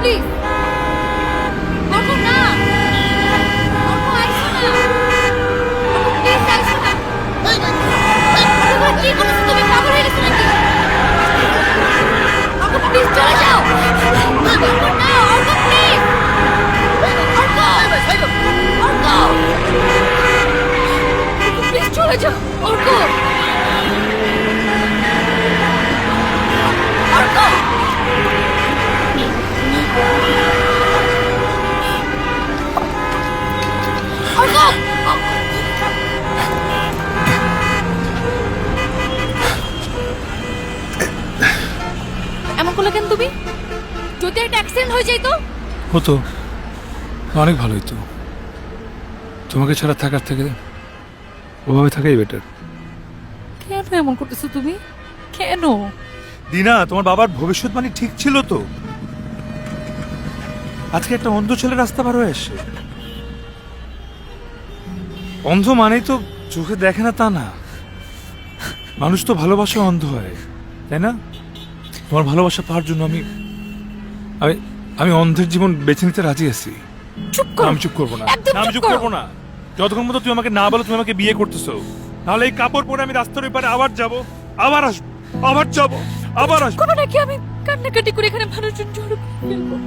Please. Arka না, অর্ক আইসো না, অর্ক প্লিজ আইসো না। অর্ক কি করছো তুমি? পাগল হয়ে গেছো নাকি? অর্ক প্লিজ চলে যাও। অর্ক না, অর্ক প্লিজ। অর্ক, অর্ক প্লিজ চলে যাও। অর্ক, অর্ক এমন করলে কেন তুমি? যদি একটা অ্যাক্সিডেন্ট হয়ে যাইতো? হতো, অনেক ভালো হতো। তোমাকে ছাড়া থাকার থেকে ওভাবে থাকাই বেটার। কেন এমন করতেছো তুমি? কেন? দিনা, তোমার বাবার ভবিষ্যৎবাণী ঠিক ছিল তো? আজকে একটা অন্ধ ছেলে রাস্তা পার হয়ে আসে। অন্ধ মানেই তো চোখে দেখে না তা না। মানুষ তো ভালোবাসা অন্ধ হয়, তাই না? তোমার ভালোবাসা পাওয়ার জন্য আমি আমি আমি অন্ধের জীবন বেছে নিতে রাজি আছি। চুপ করো। আমি চুপ করবো না। একদম আমি চুপ চুপ করো। করবো না যতক্ষণ পর্যন্ত তুমি আমাকে না বলো তুমি আমাকে বিয়ে করতেছো। নাহলে এই কাপড় পরে আমি রাস্তার ওই পারে আবার যাব, আবার আসবো, আবার যাব, আবার আসবো। কোনো নাকি আমি কান্নাকাটি করে এখানে মানুষজন জড়ো করে ফেলবো।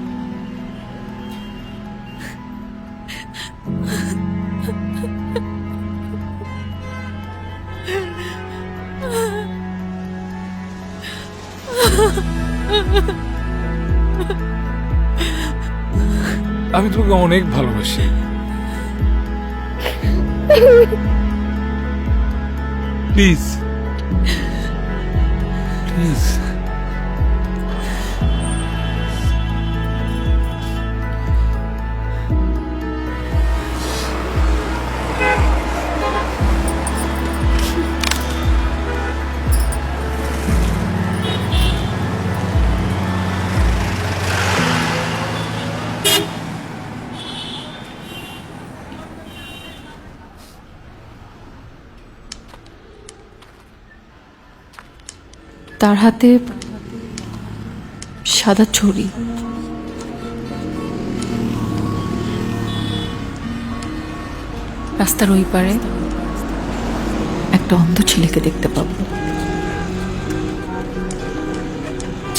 আমি তোমাকে অনেক ভালোবাসি। Please please. তার হাতে সাদা ছড়ি। রাস্তার ওই পারে একটা অন্ধ ছেলেকে দেখতে পাবো।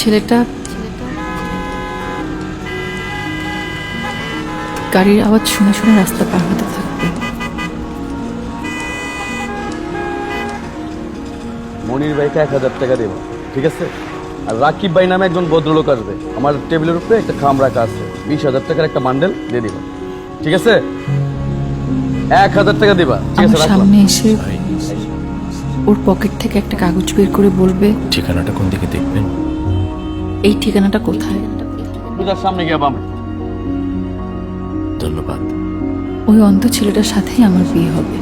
ছেলেটা গাড়ির আওয়াজ শুনে শুনে রাস্তা পার হতে থাকবে। মনির ভাইকে 1000 টাকা দেবো, ঠিক আছে? আর রাকিব ভাই নামে একজন ভদ্রলোক আসবে, আমার টেবিলের উপরে একটা খাম রাখা আছে, 20,000 টাকার একটা বান্ডেল দিয়ে দিবা, ঠিক আছে? 1000 টাকা দিবা, ঠিক আছে? আমার সামনে এসে ওর পকেট থেকে একটা কাগজ বের করে বলবে, ঠিকানাটা কোন দিকে দেখবেন? এই ঠিকানাটা কোথায়? পূজার সামনে গিয়ে বামে। ধন্যবাদ। ওই অন্ধ ছেলেটার সাথেই আমার বিয়ে হবে।